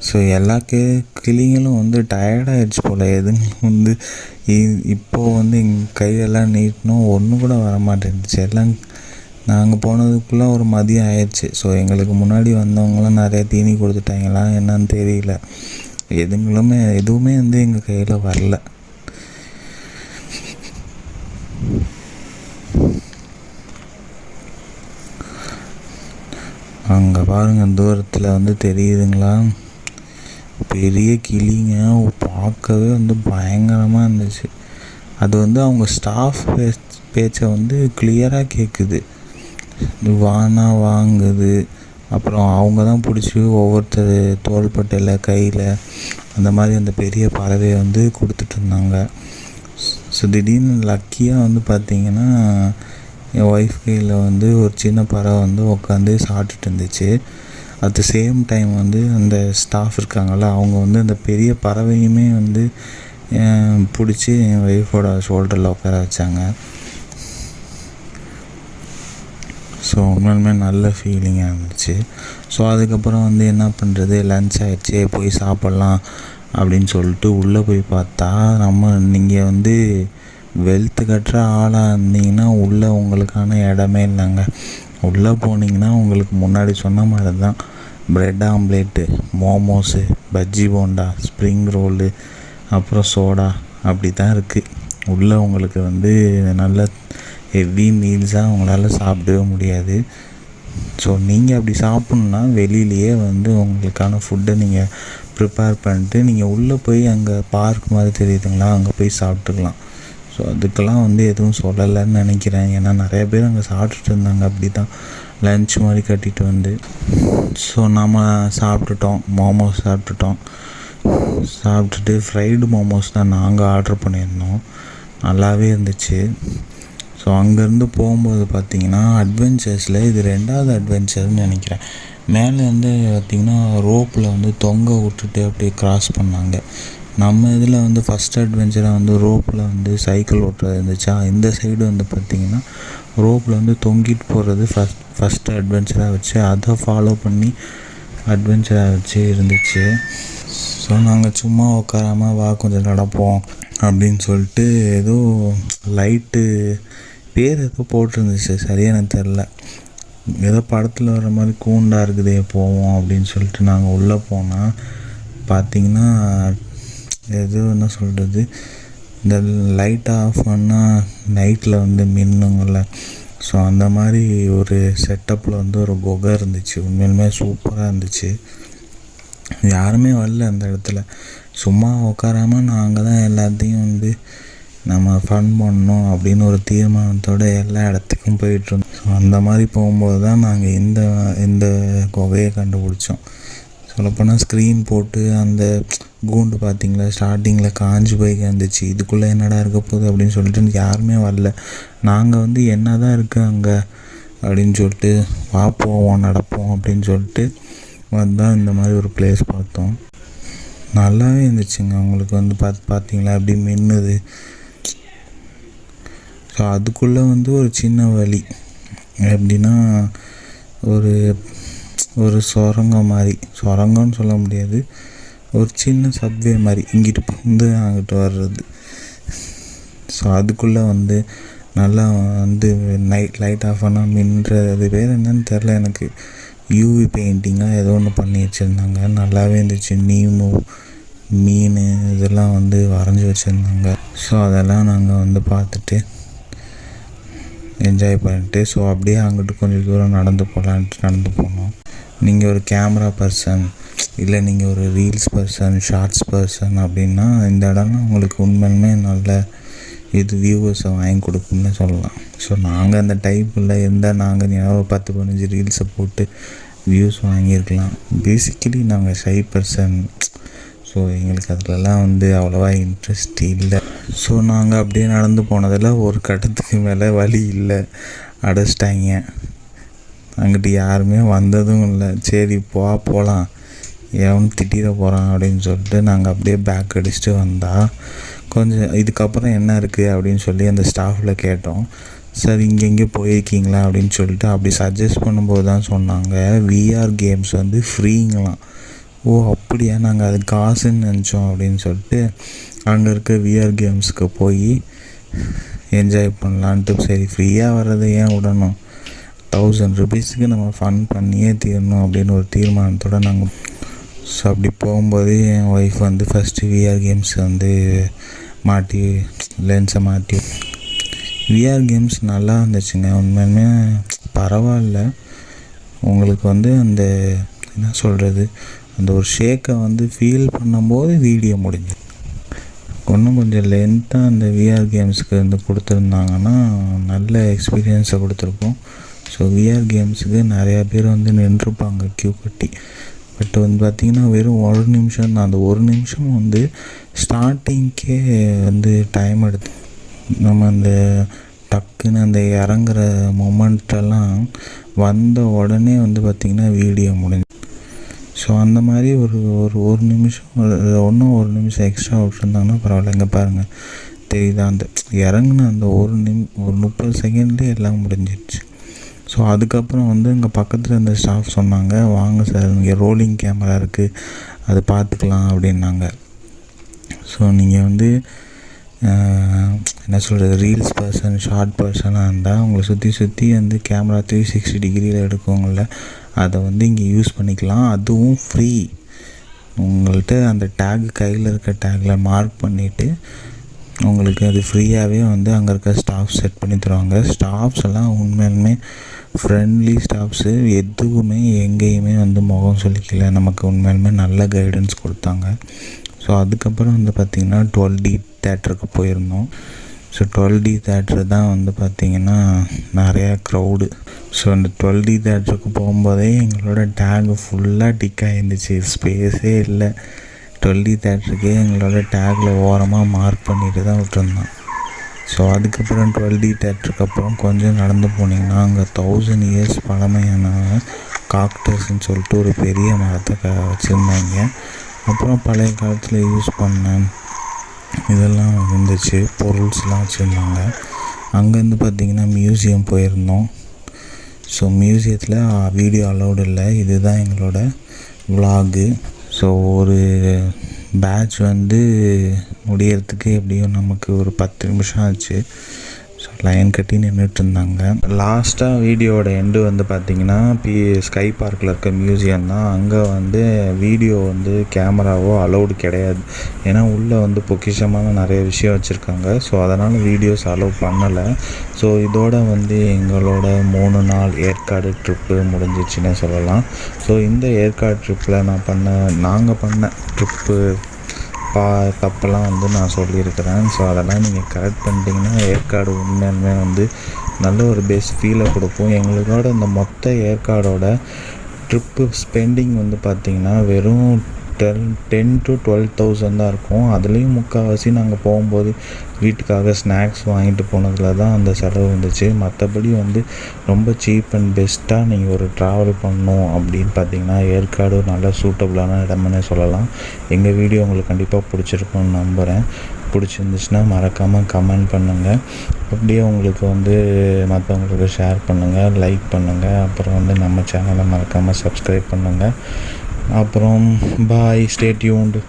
ஸோ எல்லா கிளிங்களும் வந்து டயர்டாகிடுச்சு போல். எதுங்க வந்து இப்போது வந்து எங்கள் கையெல்லாம் நீட்டினோம், ஒன்று கூட வர மாட்டேங்குச்சு. எல்லாம் நாங்கள் போனதுக்குள்ளே ஒரு மதியம் ஆயிடுச்சு. ஸோ எங்களுக்கு முன்னாடி வந்தவங்களாம் நிறைய தீனி கொடுத்துட்டாங்களா என்னன்னு தெரியல. எதுவுமே வந்து எங்கள் கையில் வரல. அங்கே பாருங்கள் தூரத்தில் வந்து தெரியுதுங்களா பெரிய கிளிங்க. பார்க்கவே வந்து பயங்கரமாக இருந்துச்சு. அது வந்து அவங்க ஸ்டாஃப் பேச்சை வந்து கிளியராக கேட்குது. வானா வாங்குது. அப்புறம் அவங்க தான் பிடிச்சி ஒவ்வொருத்தர் தோள்பட்டையில் கையில் அந்த மாதிரி அந்த பெரிய பறவையை வந்து கொடுத்துட்டு இருந்தாங்க. ஸோ திடீர்னு லக்கியாக வந்து பார்த்திங்கன்னா என் ஒய்ஃப் கையில் வந்து ஒரு சின்ன பறவை வந்து உட்காந்து சாப்பிட்டுட்டு இருந்துச்சு. அட் த சேம் டைம் வந்து அந்த ஸ்டாஃப் இருக்காங்கள்ல, அவங்க வந்து அந்த பெரிய பறவையுமே வந்து பிடிச்சி என் ஒய்ஃபோட ஷோல்டரில் உட்கார வச்சாங்க. ஸோ உண்மையுமே நல்ல ஃபீலிங்காக இருந்துச்சு. ஸோ அதுக்கப்புறம் வந்து என்ன பண்ணுறது, லன்ச் ஆகிடுச்சு, போய் சாப்பிட்லாம் அப்படின்னு சொல்லிட்டு உள்ளே போய் பார்த்தா, நீங்கள் வந்து வெல்த்து கட்டுற ஆளாக இருந்தீங்கன்னா உள்ளே உங்களுக்கான இடமே இல்லைங்க. உள்ளே போனீங்கன்னா உங்களுக்கு முன்னாடி சொன்ன மாதிரி தான் bread omelette, momos, bajji bonda, spring roll, அப்புறம் சோடா அப்படி தான் இருக்குது. உள்ளே உங்களுக்கு வந்து நல்ல ஹெவி மீல்ஸாக உங்களால் சாப்பிடவே முடியாது. ஸோ நீங்கள் அப்படி சாப்பிட்ணுன்னா வெளியிலேயே வந்து உங்களுக்கான ஃபுட்டை நீங்கள் ப்ரிப்பேர் பண்ணிட்டு நீங்கள் உள்ளே போய் அங்கே பார்க் மாதிரி தெரியுதுங்களா, அங்கே போய் சாப்பிட்டுக்கலாம். ஸோ அதுக்கெல்லாம் வந்து எதுவும் சொல்லலைன்னு நினைக்கிறேன். ஏன்னா நிறைய பேர் அங்கே சாப்பிட்டுட்டு இருந்தாங்க அப்படி தான் லன்ச் மாதிரி கட்டிட்டு வந்து. ஸோ நம்ம சாப்பிட்டுட்டோம், மோமோஸ் சாப்பிட்டுட்டு ஃப்ரைடு மோமோஸ் தான் நாங்கள் ஆர்டர் பண்ணியிருந்தோம். நல்லாவே இருந்துச்சு. ஸோ அங்கேருந்து போகும்போது பார்த்திங்கன்னா அட்வென்ச்சர்ஸில் இது 2வது அட்வென்ச்சர்னு நினைக்கிறேன். மேலே வந்து பார்த்திங்கன்னா ரோப்பில் வந்து தொங்க விட்டுட்டு அப்படியே க்ராஸ் பண்ணாங்க. நம்ம இதில் வந்து ஃபஸ்ட் அட்வென்ச்சராக வந்து ரோப்பில் வந்து சைக்கிள் ஓட்டுறது இருந்துச்சா, இந்த சைடு வந்து பார்த்திங்கன்னா ரோப்பில் வந்து தொங்கிட்டு போகிறது ஃபஸ்ட்டு அட்வென்ச்சராக வச்சு அதை ஃபாலோ பண்ணி அட்வென்ச்சராக வச்சு இருந்துச்சு. ஸோ நாங்கள் சும்மா உட்காராமல் வா கொஞ்சம் நடப்போம் அப்படின்னு சொல்லிட்டு ஏதோ லைட்டு பேர் ஏதோ போட்டிருந்துச்சு, சரியாக எனக்கு தெரில. ஏதோ படத்தில் வர மாதிரி கூண்டாக இருக்குதே போவோம் அப்படின்னு சொல்லிட்டு நாங்கள் உள்ளே போனால் பார்த்திங்கன்னா ஏதோ என்ன சொல்கிறது, இந்த லைட் ஆஃப் பண்ணால் நைட்டில் வந்து மின்னுங்கள்ல, ஸோ அந்த மாதிரி ஒரு செட்டப்பில் வந்து ஒரு குகை இருந்துச்சு. உண்மையிலுமே சூப்பராக இருந்துச்சு. யாருமே வரல அந்த இடத்துல. சும்மா உட்காராமல் நாங்கள் தான் எல்லாத்தையும் வந்து நம்ம ஃபன் பண்ணணும் அப்படின்னு ஒரு தீர்மானத்தோடு எல்லா இடத்துக்கும் போயிட்டுருந்தோம். ஸோ அந்த மாதிரி போகும்போது தான் நாங்கள் இந்த குகையை கண்டுபிடிச்சோம். சொல்லப்போனால் ஸ்க்ரீன் போட்டு அந்த கூண்டு பார்த்திங்களா ஸ்டார்டிங்கில் காஞ்சி போய் இருந்துச்சு. இதுக்குள்ளே என்னடா இருக்க போகுது அப்படின்னு சொல்லிட்டு யாருமே வரல. நாங்கள் வந்து என்ன தான் இருக்குது அங்கே அப்படின்னு சொல்லிட்டு வா போவோம் நடப்போம் அப்படின்னு சொல்லிட்டு வந்தால் இந்த மாதிரி ஒரு பிளேஸ் பார்த்தோம். நல்லாவே இருந்துச்சுங்க. அவங்களுக்கு வந்து பார்த்தீங்களா அப்படி மின்னுது. ஸோ அதுக்குள்ளே வந்து ஒரு சின்ன வழி, எப்படின்னா ஒரு சுரங்கம்னு சொல்ல முடியாது, ஒரு சின்ன சப்வே மாதிரி இங்கிட்டு வந்து அங்கிட்டு வர்றது. ஸோ அதுக்குள்ளே வந்து நல்லா வந்து லைட் ஆஃப் ஆனால் மின்றது, அது பேர் என்னன்னு தெரில எனக்கு, யூவி பெயிண்டிங்காக ஏதோ ஒன்று பண்ணி வச்சுருந்தாங்க. நல்லாவே இருந்துச்சு. நீமு, மீன் இதெல்லாம் வந்து வரைஞ்சி வச்சுருந்தாங்க. ஸோ அதெல்லாம் நாங்கள் வந்து பார்த்துட்டு என்ஜாய் பண்ணிட்டு ஸோ அப்படியே அங்கிட்டு கொஞ்சம் தூரம் நடந்து போனோம். நீங்கள் ஒரு கேமரா பர்சன் இல்லை நீங்கள் ஒரு ரீல்ஸ் பர்சன், ஷார்ட்ஸ் பர்சன் அப்படின்னா இந்த இடம்லாம் உங்களுக்கு உண்மையுமே நல்ல வியூவர்ஸை வாங்கி கொடுக்கும்னு சொல்லலாம். ஸோ நாங்கள் அந்த டைப்பில் இருந்தால் நாங்கள் ஒரு 10-15 ரீல்ஸை போட்டு வியூஸ் வாங்கியிருக்கலாம். பேசிக்கலி நாங்கள் ஷை பர்சன். ஸோ எங்களுக்கு அதிலலாம் வந்து அவ்வளோவா இன்ட்ரெஸ்ட் இல்லை. ஸோ நாங்கள் அப்படியே நடந்து போனதில் ஒரு கட்டத்துக்கு மேலே வழி இல்லை, அடைச்சிட்டாங்க. அங்கிட்டு யாருமே வந்ததும் இல்லை. சரி போகலாம், எவன் திட்டிட போகிறான் அப்படின்னு சொல்லிட்டு நாங்கள் அப்படியே பேக் அடிச்சுட்டு வந்தால் கொஞ்சம் இதுக்கப்புறம் என்ன இருக்குது அப்படின்னு சொல்லி அந்த ஸ்டாஃபில் கேட்டோம். சார் இங்கே போயிருக்கீங்களா அப்படின்னு சொல்லிட்டு அப்படி சஜஸ்ட் பண்ணும்போது தான் சொன்னாங்க விஆர் கேம்ஸ் வந்து ஃப்ரீங்களாம். ஓ அப்படியா, நாங்கள் அது காசுன்னு நினச்சோம் அப்படின்னு சொல்லிட்டு அங்கே இருக்க விஆர் கேம்ஸுக்கு போய் என்ஜாய் பண்ணலான்ட்டு, சரி ஃப்ரீயாக வர்றதை ஏன் விடணும், 1000 rupeesக்கு நம்ம ஃபன் பண்ணியே தீரணும் அப்படின்னு ஒரு தீர்மானத்தோடு நாங்கள். ஸோ அப்படி போகும்போது என் ஒய்ஃப் வந்து ஃபஸ்ட்டு விஆர் கேம்ஸ் வந்து லென்ஸை மாட்டி விஆர் கேம்ஸ் நல்லா இருந்துச்சுங்க. உண்மையுமே பரவாயில்ல. உங்களுக்கு வந்து அந்த என்ன சொல்கிறது, அந்த ஒரு ஷேக்கை வந்து ஃபீல் பண்ணும்போது வீடியோ முடிஞ்சு இன்னும் கொஞ்சம் லென்த்தாக அந்த விஆர் கேம்ஸுக்கு வந்து கொடுத்துருந்தாங்கன்னா நல்ல எக்ஸ்பீரியன்ஸை கொடுத்துருப்போம். ஸோ விஆர் கேம்ஸுக்கு நிறையா பேர் வந்து நின்றுப்பாங்க க்யூ கட்டி. பட் வந்து பார்த்திங்கன்னா வெறும் 1 நிமிஷம் தான். அந்த 1 நிமிஷம் வந்து ஸ்டார்டிங்க்கே வந்து டைம் எடுத்து நம்ம அந்த டக்குன்னு அந்த இறங்குற மொமெண்ட்டெல்லாம் வந்த உடனே வந்து பார்த்திங்கன்னா வீடியோ முடிஞ்சு. ஸோ அந்த மாதிரி ஒரு ஒரு ஒரு நிமிஷம் இன்னும் ஒரு நிமிஷம் எக்ஸ்ட்ரா விட்டுருந்தாங்கன்னா பரவாயில்ல. இங்கே பாருங்கள் தெரியுதா, அந்த இறங்குன அந்த ஒரு 30 செகண்ட்லேயே எல்லாம் முடிஞ்சிடுச்சு. ஸோ அதுக்கப்புறம் வந்து இங்கே பக்கத்தில் இருந்த ஸ்டாஃப் சொன்னாங்க, வாங்க சார் இங்கே ரோலிங் கேமரா இருக்குது, அது பார்த்துக்கலாம் அப்படின்னாங்க. ஸோ நீங்கள் வந்து என்ன சொல்கிறது, ரீல்ஸ் பர்சன் ஷார்ட் பர்சனாக இருந்தால் உங்களை சுற்றி வந்து கேமரா 360 டிகிரியில் எடுக்குங்கள, அதை வந்து இங்கே யூஸ் பண்ணிக்கலாம். அதுவும் ஃப்ரீ. உங்கள்கிட்ட அந்த டேக் கையில் இருக்க டேக்கில் மார்க் பண்ணிவிட்டு உங்களுக்கு அது ஃப்ரீயாகவே வந்து அங்கே இருக்க ஸ்டாஃப் செட் பண்ணி தருவாங்க. ஸ்டாஃப்ஸ் எல்லாம் உண்மையிலுமே ஃப்ரெண்ட்லி ஸ்டாஃப்ஸு, எதுவுமே எங்கேயுமே வந்து முகம் சொல்லிக்கல, நமக்கு உண்மையிலுமே நல்ல கைடன்ஸ் கொடுத்தாங்க. ஸோ அதுக்கப்புறம் வந்து பார்த்திங்கன்னா 12D தேட்டருக்கு போயிருந்தோம். ஸோ 12D தேட்ரு தான் வந்து பார்த்திங்கன்னா நிறையா க்ரௌடு. ஸோ அந்த 12D தேட்டருக்கு போகும்போதே எங்களோட டேகு ஃபுல்லாக டிக் ஆகிருந்துச்சு, ஸ்பேஸே இல்லை. 12D தேட்டருக்கே எங்களோட டேக்கில் ஓரமாக மார்க் பண்ணிட்டு தான் விட்டுருந்தோம். ஸோ அதுக்கப்புறம் 12D தேட்டருக்கு அப்புறம் கொஞ்சம் நடந்து போனீங்கன்னா அங்கே 1000 இயர்ஸ் பழமையான காக்டஸ்ன்னு சொல்லிட்டு ஒரு பெரிய மரத்தை வச்சுருந்தாங்க. அப்புறம் பழைய காலத்தில் யூஸ் பண்ண இதெல்லாம் இருந்துச்சு, பொருள்ஸ்லாம் வச்சுருந்தாங்க. அங்கேருந்து பார்த்திங்கன்னா மியூசியம் போயிருந்தோம். ஸோ மியூசியத்தில் வீடியோ அலௌடு இல்லை, இதுதான் எங்களோட விலாகு. ஸோ ஒரு பேட்ச் வந்து முடியறதுக்கு எப்படியும் நமக்கு ஒரு 10 நிமிஷம் ஆச்சு. ஸோ லைன் கட்டி நின்றுட்டு இருந்தாங்க. லாஸ்ட்டாக வீடியோட எண்டு வந்து பார்த்திங்கன்னா ஸ்கை பார்க்கில் இருக்க மியூசியம் தான். அங்கே வந்து வீடியோ வந்து கேமராவோ அலௌடு கிடையாது. ஏன்னா உள்ளே வந்து பொக்கிஷமான நிறைய விஷயம் வச்சுருக்காங்க. ஸோ அதனால் வீடியோஸ் அலோவ் பண்ணலை. ஸோ இதோட வந்து எங்களோட 3 நாள் ஏற்காடு ட்ரிப்பு முடிஞ்சிச்சுன்னே சொல்லலாம். ஸோ இந்த ஏற்காடு ட்ரிப்பில் நாங்கள் பண்ண ட்ரிப்பு தப்பெல்லாம் வந்து நான் சொல்லியிருக்கிறேன். ஸோ அதெல்லாம் நீங்கள் கரெக்ட் பண்ணிட்டீங்கன்னா ஏற்காடு உண்மையுமே வந்து நல்ல ஒரு பெஸ்ட் ஃபீலை கொடுக்கும். எங்களோட இந்த மொத்த ஏற்காடோட ட்ரிப்பு ஸ்பெண்டிங் வந்து பார்த்திங்கன்னா வெறும் 10 to 12,000 தான் இருக்கும். அதுலேயும் முக்கால்வாசி நாங்கள் போகும்போது வீட்டுக்காக ஸ்நாக்ஸ் வாங்கிட்டு போனதில் தான் அந்த செலவு வந்துச்சு. மற்றபடி வந்து ரொம்ப சீப் அண்ட் பெஸ்ட்டாக நீங்கள் ஒரு ட்ராவல் பண்ணணும் அப்படின்னு பார்த்தீங்கன்னா ஏற்காடு நல்ல சூட்டபுளான இடம்னே சொல்லலாம். எங்கள் வீடியோ உங்களுக்கு கண்டிப்பாக பிடிச்சிருக்குன்னு நம்புகிறேன். பிடிச்சிருந்துச்சுன்னா மறக்காமல் கமெண்ட் பண்ணுங்கள். அப்படியே உங்களுக்கு வந்து மற்றவங்களுக்கு ஷேர் பண்ணுங்கள், லைக் பண்ணுங்கள். அப்புறம் வந்து நம்ம சேனலை மறக்காமல் சப்ஸ்கிரைப் பண்ணுங்கள். அப்புறம் பாய், ஸ்டே டியூன்டு.